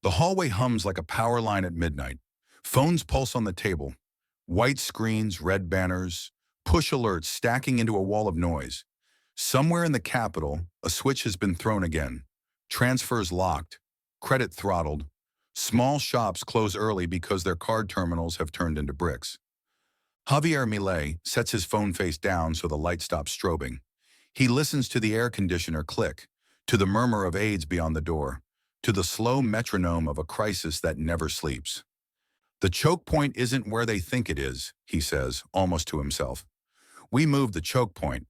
The hallway hums like a power line at midnight. Phones pulse on the table. White screens, red banners, push alerts stacking into a wall of noise. Somewhere in the capital, a switch has been thrown again. Transfers locked, credit throttled. Small shops close early because their card terminals have turned into bricks. Javier Milei sets his phone face down so the light stops strobing. He listens to the air conditioner click, to the murmur of aides beyond the door, to the slow metronome of a crisis that never sleeps. The choke point isn't where they think it is, he says, almost to himself. We moved the choke point.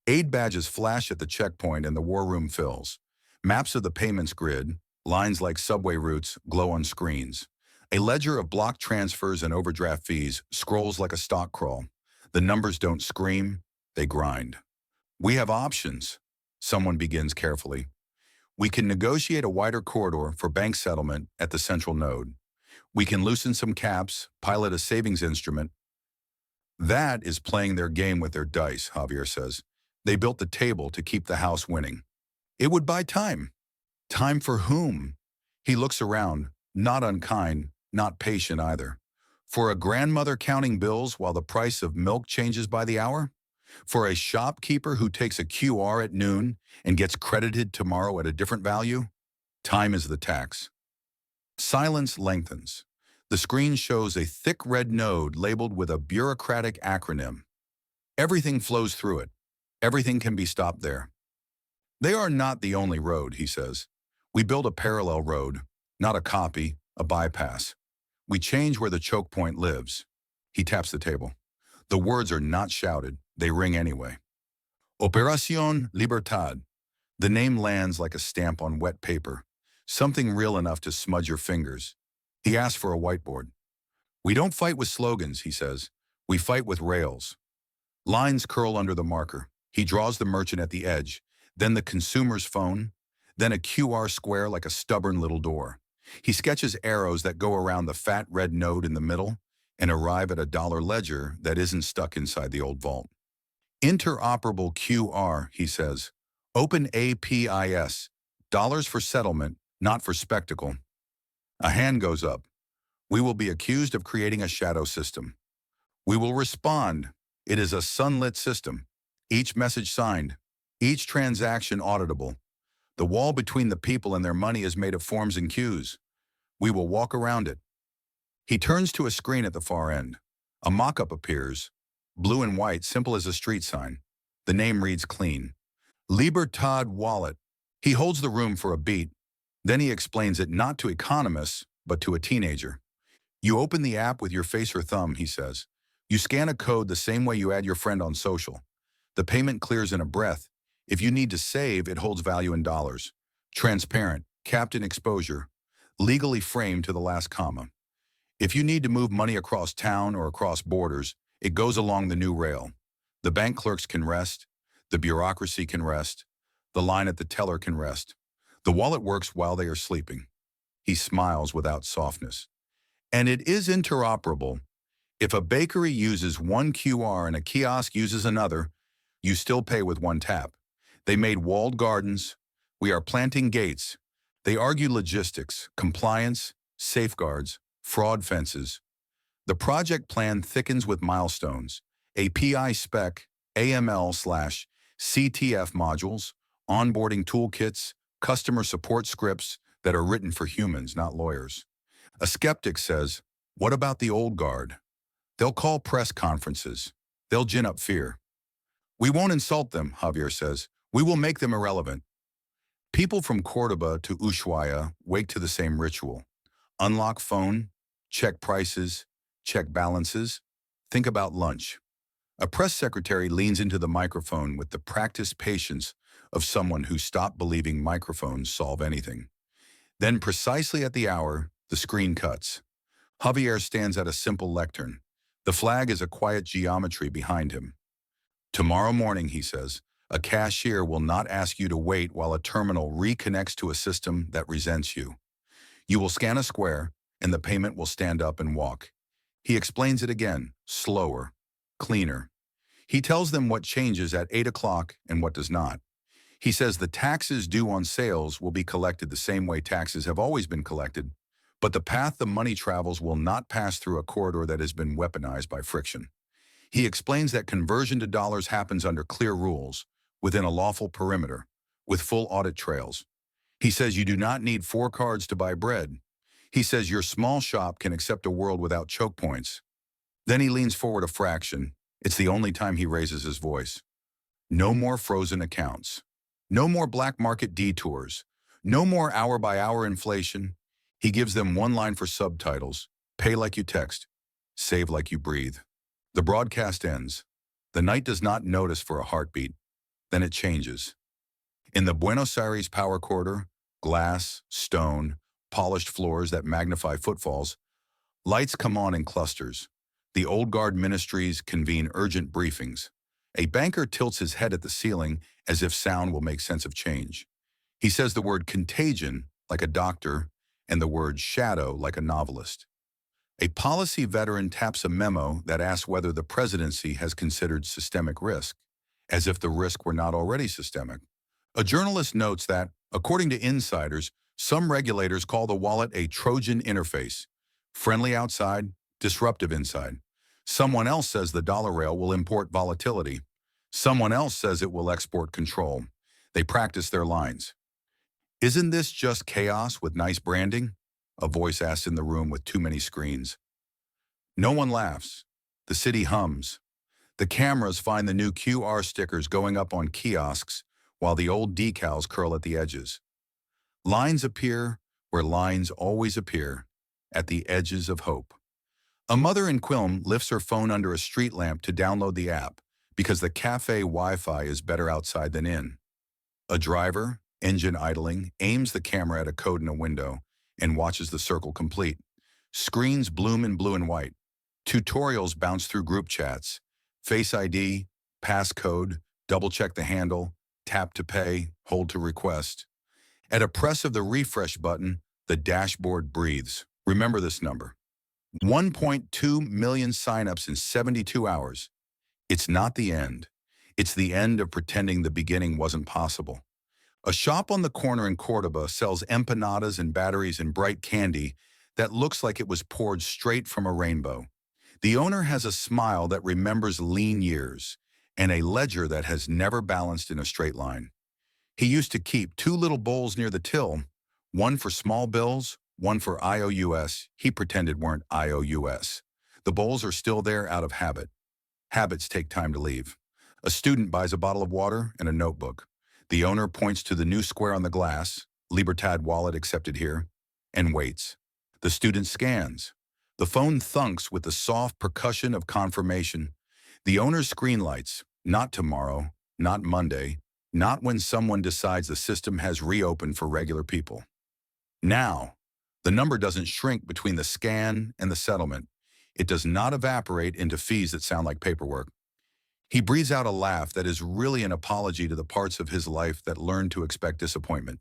Aid badges flash at the checkpoint and the war room fills. Maps of the payments grid, lines like subway routes, glow on screens. A ledger of block transfers and overdraft fees scrolls like a stock crawl. The numbers don't scream, they grind. We have options, someone begins carefully. We can negotiate a wider corridor for bank settlement at the central node. We can loosen some caps, pilot a savings instrument. That is playing their game with their dice, Javier says. They built the table to keep the house winning. It would buy time. Time for whom? He looks around, not unkind, not patient either. For a grandmother counting bills while the price of milk changes by the hour? For a shopkeeper who takes a QR at noon and gets credited tomorrow at a different value? Time is the tax. Silence lengthens. The screen shows a thick red node labeled with a bureaucratic acronym. Everything flows through it. Everything can be stopped there. They are not the only road, he says. We build a parallel road, not a copy, a bypass. We change where the choke point lives. He taps the table. The words are not shouted. They ring anyway. Operación Libertad. The name lands like a stamp on wet paper, something real enough to smudge your fingers. He asks for a whiteboard. We don't fight with slogans, he says. We fight with rails. Lines curl under the marker. He draws the merchant at the edge, then the consumer's phone, then a QR square like a stubborn little door. He sketches arrows that go around the fat red node in the middle and arrive at a dollar ledger that isn't stuck inside the old vault. Interoperable QR, he says. Open APIs. Dollars for settlement, not for spectacle. A hand goes up. We will be accused of creating a shadow system. We will respond. It is a sunlit system. Each message signed. Each transaction auditable. The wall between the people and their money is made of forms and cues. We will walk around it. He turns to a screen at the far end. A mock-up appears. Blue and white, simple as a street sign. The name reads clean. Libertad Wallet. He holds the room for a beat. Then he explains it not to economists, but to a teenager. You open the app with your face or thumb, he says. You scan a code the same way you add your friend on social. The payment clears in a breath. If you need to save, it holds value in dollars. Transparent, capped in exposure, legally framed to the last comma. If you need to move money across town or across borders, it goes along the new rail. The bank clerks can rest. The bureaucracy can rest. The line at the teller can rest. The wallet works while they are sleeping. He smiles without softness. And it is interoperable. If a bakery uses one QR and a kiosk uses another, you still pay with one tap. They made walled gardens. We are planting gates. They argue logistics, compliance, safeguards, fraud fences. The project plan thickens with milestones, API spec, AML/CTF modules, onboarding toolkits, customer support scripts that are written for humans, not lawyers. A skeptic says, what about the old guard? They'll call press conferences. They'll gin up fear. We won't insult them, Javier says. We will make them irrelevant. People from Cordoba to Ushuaia wake to the same ritual. Unlock phone, check prices, check balances, think about lunch. A press secretary leans into the microphone with the practiced patience of someone who stopped believing microphones solve anything. Then precisely at the hour, the screen cuts. Javier stands at a simple lectern. The flag is a quiet geometry behind him. Tomorrow morning, he says, a cashier will not ask you to wait while a terminal reconnects to a system that resents you. You will scan a square, and the payment will stand up and walk. He explains it again, slower, cleaner. He tells them what changes at 8 o'clock and what does not. He says the taxes due on sales will be collected the same way taxes have always been collected, but the path the money travels will not pass through a corridor that has been weaponized by friction. He explains that conversion to dollars happens under clear rules, within a lawful perimeter, with full audit trails. He says you do not need 4 cards to buy bread. He says your small shop can accept a world without choke points. Then he leans forward a fraction. It's the only time he raises his voice. No more frozen accounts. No more black market detours. No more hour-by-hour inflation. He gives them one line for subtitles. Pay like you text. Save like you breathe. The broadcast ends. The night does not notice for a heartbeat. Then it changes. In the Buenos Aires power corridor, glass, stone, polished floors that magnify footfalls, lights come on in clusters. The old guard ministries convene urgent briefings. A banker tilts his head at the ceiling as if sound will make sense of change. He says the word contagion like a doctor and the word shadow like a novelist. A policy veteran taps a memo that asks whether the presidency has considered systemic risk, as if the risk were not already systemic. A journalist notes that, according to insiders, some regulators call the wallet a Trojan interface, friendly outside, disruptive inside. Someone else says the dollar rail will import volatility. Someone else says it will export control. They practice their lines. Isn't this just chaos with nice branding? A voice asks in the room with too many screens. No one laughs. The city hums. The cameras find the new QR stickers going up on kiosks while the old decals curl at the edges. Lines appear where lines always appear, at the edges of hope. A mother in Quilm lifts her phone under a street lamp to download the app because the cafe Wi-Fi is better outside than in. A driver, engine idling, aims the camera at a code in a window and watches the circle complete. Screens bloom in blue and white. Tutorials bounce through group chats. Face ID, passcode, double-check the handle, tap to pay, hold to request. At a press of the refresh button, the dashboard breathes. Remember this number. 1.2 million signups in 72 hours. It's not the end. It's the end of pretending the beginning wasn't possible. A shop on the corner in Cordoba sells empanadas and batteries and bright candy that looks like it was poured straight from a rainbow. The owner has a smile that remembers lean years and a ledger that has never balanced in a straight line. He used to keep 2 little bowls near the till, one for small bills, one for IOUs. He pretended weren't IOUs. The bowls are still there out of habit. Habits take time to leave. A student buys a bottle of water and a notebook. The owner points to the new square on the glass, Libertad Wallet accepted here, and waits. The student scans. The phone thunks with the soft percussion of confirmation. The owner's screen lights, not tomorrow, not Monday, not when someone decides the system has reopened for regular people. Now, the number doesn't shrink between the scan and the settlement. It does not evaporate into fees that sound like paperwork. He breathes out a laugh that is really an apology to the parts of his life that learned to expect disappointment.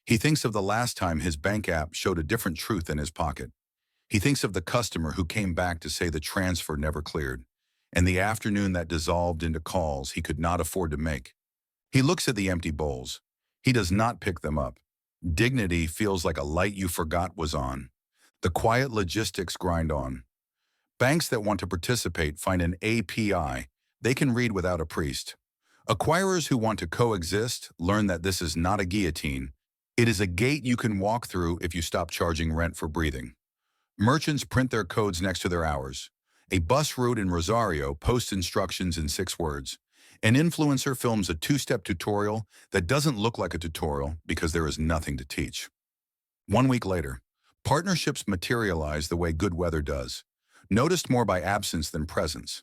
He thinks of the last time his bank app showed a different truth in his pocket. He thinks of the customer who came back to say the transfer never cleared, and the afternoon that dissolved into calls he could not afford to make. He looks at the empty bowls. He does not pick them up. Dignity feels like a light you forgot was on. The quiet logistics grind on. Banks that want to participate find an API they can read without a priest. Acquirers who want to coexist learn that this is not a guillotine. It is a gate you can walk through if you stop charging rent for breathing. Merchants print their codes next to their hours. A bus route in Rosario posts instructions in 6 words. An influencer films a 2-step tutorial that doesn't look like a tutorial because there is nothing to teach. 1 week later, partnerships materialize the way good weather does, noticed more by absence than presence.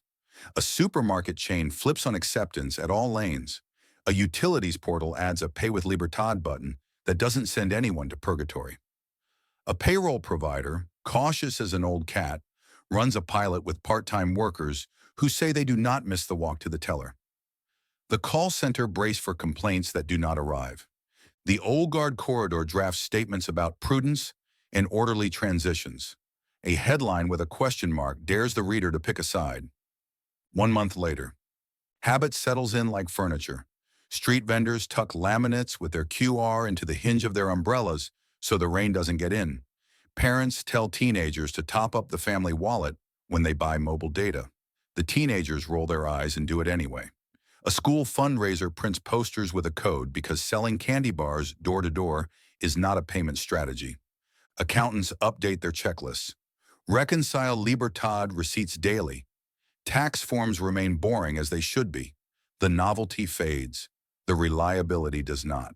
A supermarket chain flips on acceptance at all lanes. A utilities portal adds a Pay with Libertad button that doesn't send anyone to purgatory. A payroll provider, cautious as an old cat, runs a pilot with part-time workers who say they do not miss the walk to the teller. The call center brace for complaints that do not arrive. The old guard corridor drafts statements about prudence and orderly transitions. A headline with a question mark dares the reader to pick a side. 1 month later, habit settles in like furniture. Street vendors tuck laminates with their QR into the hinge of their umbrellas so the rain doesn't get in. Parents tell teenagers to top up the family wallet when they buy mobile data. The teenagers roll their eyes and do it anyway. A school fundraiser prints posters with a code because selling candy bars door to door is not a payment strategy. Accountants update their checklists. Reconcile Libertad receipts daily. Tax forms remain boring as they should be. The novelty fades. The reliability does not.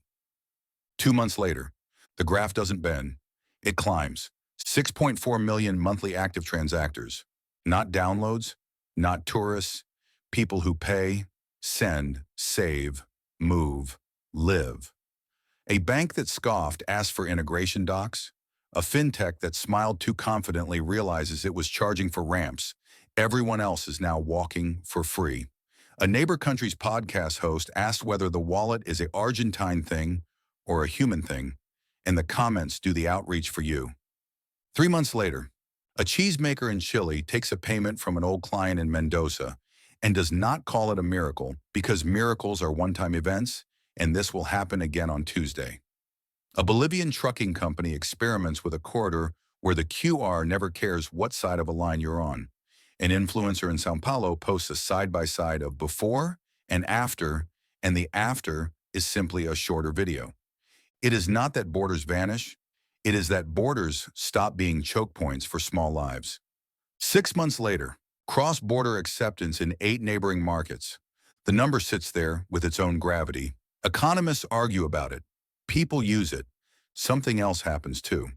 2 months later, the graph doesn't bend. It climbs. 6.4 million monthly active transactors. Not downloads, not tourists, people who pay, send, save, move, live. A bank that scoffed asked for integration docs. A fintech that smiled too confidently realizes it was charging for ramps. Everyone else is now walking for free. A neighbor country's podcast host asked whether the wallet is an Argentine thing or a human thing, and the comments do the outreach for you. 3 months later, a cheesemaker in Chile takes a payment from an old client in Mendoza and does not call it a miracle because miracles are one-time events, and this will happen again on Tuesday. A Bolivian trucking company experiments with a corridor where the QR never cares what side of a line you're on. An influencer in São Paulo posts a side-by-side of before and the after is simply a shorter video. It is not that borders vanish, it is that borders stop being choke points for small lives. 6 months later, cross-border acceptance in 8 neighboring markets. The number sits there with its own gravity. Economists argue about it. People use it. Something else happens too.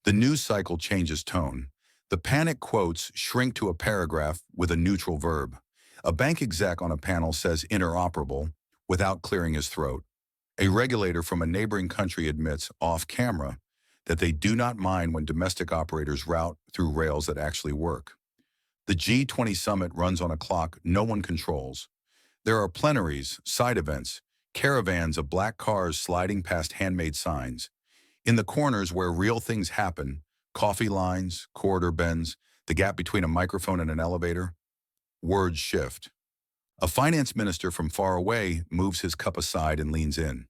The news cycle changes tone. The panic quotes shrink to a paragraph with a neutral verb. A bank exec on a panel says interoperable without clearing his throat. A regulator from a neighboring country admits off-camera that they do not mind when domestic operators route through rails that actually work. The G20 summit runs on a clock no one controls. There are plenaries, side events, caravans of black cars sliding past handmade signs. In the corners where real things happen, coffee lines, corridor bends, the gap between a microphone and an elevator, words shift. A finance minister from far away moves his cup aside and leans in.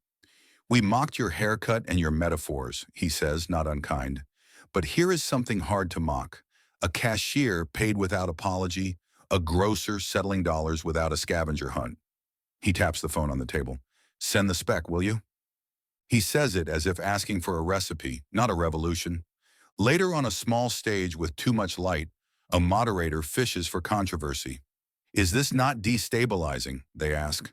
"We mocked your haircut and your metaphors," he says, not unkind. "But here is something hard to mock. A cashier paid without apology, a grocer settling dollars without a scavenger hunt." He taps the phone on the table. "Send the spec, will you?" He says it as if asking for a recipe, not a revolution. Later on a small stage with too much light, a moderator fishes for controversy. "Is this not destabilizing?" they ask.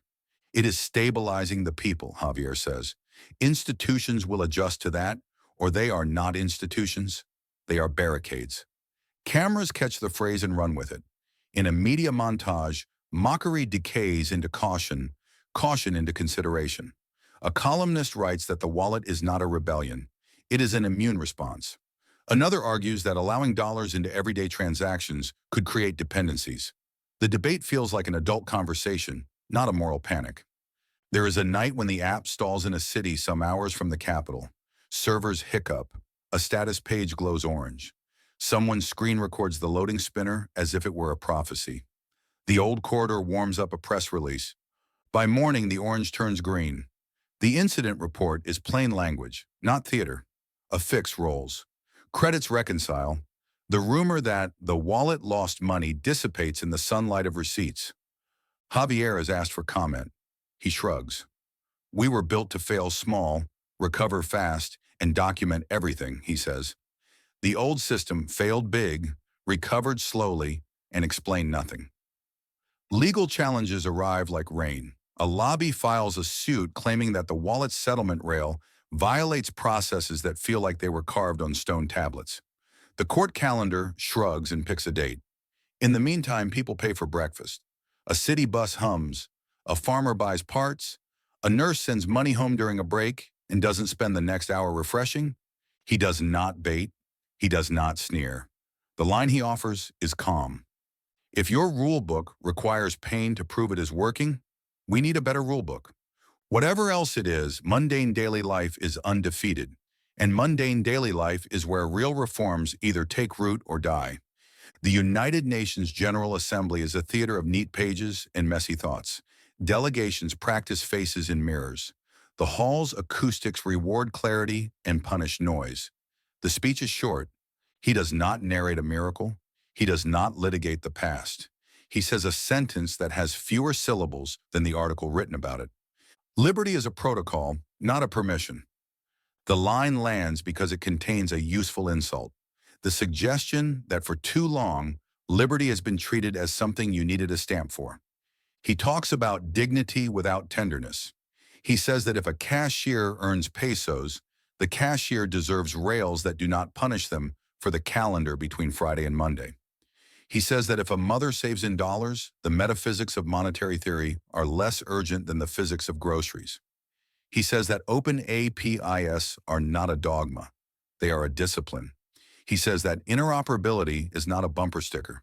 "It is stabilizing the people," Javier says. "Institutions will adjust to that, or they are not institutions. They are barricades." Cameras catch the phrase and run with it. In a media montage, mockery decays into caution, caution into consideration. A columnist writes that the wallet is not a rebellion. It is an immune response. Another argues that allowing dollars into everyday transactions could create dependencies. The debate feels like an adult conversation, not a moral panic. There is a night when the app stalls in a city some hours from the capital. Servers hiccup. A status page glows orange. Someone screen records the loading spinner as if it were a prophecy. The old corridor warms up a press release. By morning, the orange turns green. The incident report is plain language, not theater. A fix rolls. Credits reconcile. The rumor that the wallet lost money dissipates in the sunlight of receipts. Javier is asked for comment. He shrugs. "We were built to fail small, recover fast, and document everything," he says. The old system failed big, recovered slowly, and explained nothing. Legal challenges arrive like rain. A lobby files a suit claiming that the wallet's settlement rail violates processes that feel like they were carved on stone tablets. The court calendar shrugs and picks a date. In the meantime, people pay for breakfast. A city bus hums. A farmer buys parts. A nurse sends money home during a break and doesn't spend the next hour refreshing. He does not bait. He does not sneer. The line he offers is calm. If your rule book requires pain to prove it is working, we need a better rule book. Whatever else it is, mundane daily life is undefeated. And mundane daily life is where real reforms either take root or die. The United Nations General Assembly is a theater of neat pages and messy thoughts. Delegations practice faces in mirrors. The hall's acoustics reward clarity and punish noise. The speech is short. He does not narrate a miracle. He does not litigate the past. He says a sentence that has fewer syllables than the article written about it. Liberty is a protocol, not a permission. The line lands because it contains a useful insult. The suggestion that for too long, liberty has been treated as something you needed a stamp for. He talks about dignity without tenderness. He says that if a cashier earns pesos, the cashier deserves rails that do not punish them for the calendar between Friday and Monday. He says that if a mother saves in dollars, the metaphysics of monetary theory are less urgent than the physics of groceries. He says that open APIs are not a dogma. They are a discipline. He says that interoperability is not a bumper sticker.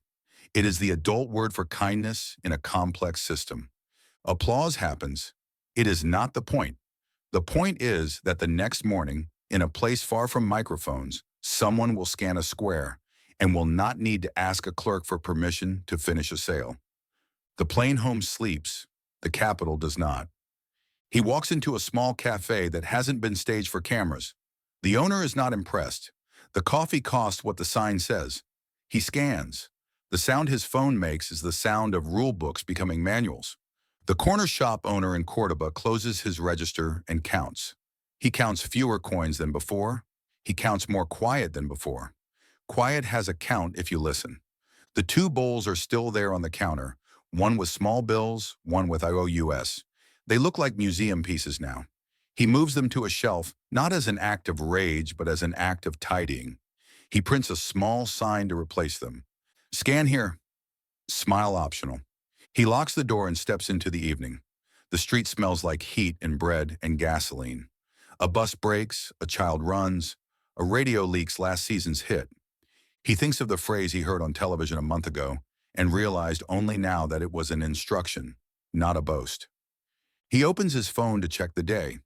It is the adult word for kindness in a complex system. Applause happens. It is not the point. The point is that the next morning, in a place far from microphones, someone will scan a square and will not need to ask a clerk for permission to finish a sale. The plane home sleeps. The capital does not. He walks into a small cafe that hasn't been staged for cameras. The owner is not impressed. The coffee costs what the sign says. He scans. The sound his phone makes is the sound of rule books becoming manuals. The corner shop owner in Cordoba closes his register and counts. He counts fewer coins than before. He counts more quiet than before. Quiet has a count if you listen. The two bowls are still there on the counter, one with small bills, one with IOUs. They look like museum pieces now. He moves them to a shelf, not as an act of rage, but as an act of tidying. He prints a small sign to replace them. Scan here. Smile optional. He locks the door and steps into the evening. The street smells like heat and bread and gasoline. A bus breaks, a child runs, a radio leaks last season's hit. He thinks of the phrase he heard on television a month ago and realized only now that it was an instruction, not a boast. He opens his phone to check the day.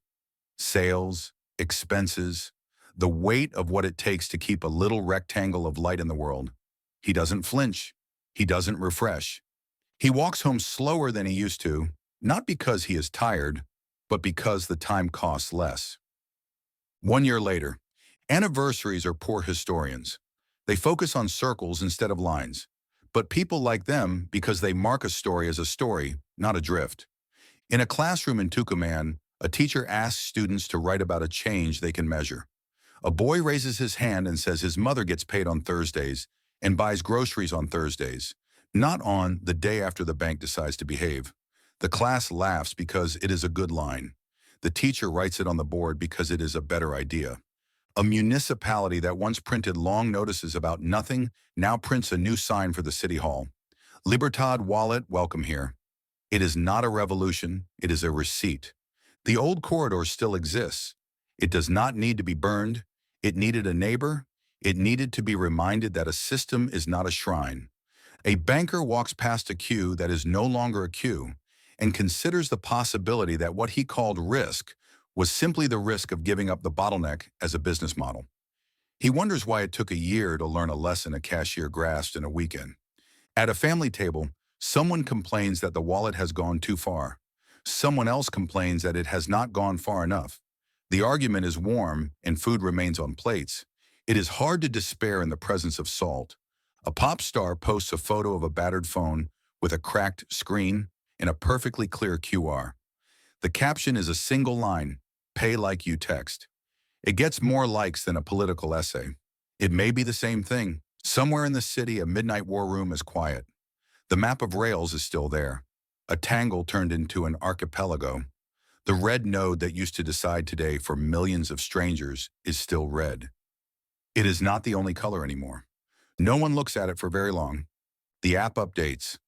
Sales, expenses, the weight of what it takes to keep a little rectangle of light in the world. He doesn't flinch. He doesn't refresh. He walks home slower than he used to, not because he is tired, but because the time costs less. 1 year later, anniversaries are poor historians. They focus on circles instead of lines. But people like them because they mark a story as a story, not a drift. In a classroom in Tucumán, a teacher asks students to write about a change they can measure. A boy raises his hand and says his mother gets paid on Thursdays and buys groceries on Thursdays, not on the day after the bank decides to behave. The class laughs because it is a good line. The teacher writes it on the board because it is a better idea. A municipality that once printed long notices about nothing now prints a new sign for the city hall. Libertad Wallet, welcome here. It is not a revolution, it is a receipt. The old corridor still exists. It does not need to be burned. It needed a neighbor. It needed to be reminded that a system is not a shrine. A banker walks past a queue that is no longer a queue and considers the possibility that what he called risk was simply the risk of giving up the bottleneck as a business model. He wonders why it took a year to learn a lesson a cashier grasped in a weekend. At a family table, someone complains that the wallet has gone too far. Someone else complains that it has not gone far enough. The argument is warm and food remains on plates. It is hard to despair in the presence of salt. A pop star posts a photo of a battered phone with a cracked screen and a perfectly clear QR. The caption is a single line, "Pay like you text." It gets more likes than a political essay. It may be the same thing. Somewhere in the city, a midnight war room is quiet. The map of rails is still there. A tangle turned into an archipelago. The red node that used to decide today for millions of strangers is still red. It is not the only color anymore. No one looks at it for very long. The app updates.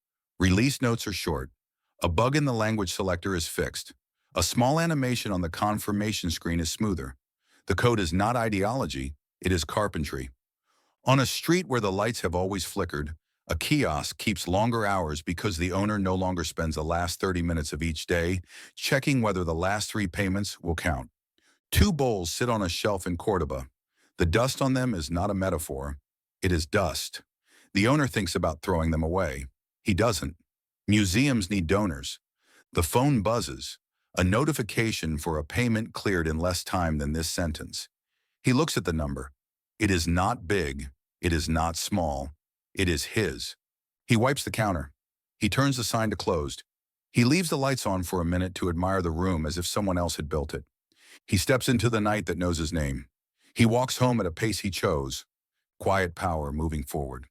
Release notes are short. A bug in the language selector is fixed. A small animation on the confirmation screen is smoother. The code is not ideology, it is carpentry. On a street where the lights have always flickered, a kiosk keeps longer hours because the owner no longer spends the last 30 minutes of each day checking whether the last 3 payments will count. 2 bowls sit on a shelf in Cordoba. The dust on them is not a metaphor. It is dust. The owner thinks about throwing them away. He doesn't. Museums need donors. The phone buzzes, a notification for a payment cleared in less time than this sentence. He looks at the number. It is not big. It is not small. It is his. He wipes the counter. He turns the sign to closed. He leaves the lights on for a minute to admire the room as if someone else had built it. He steps into the night that knows his name. He walks home at a pace he chose. Quiet power moving forward.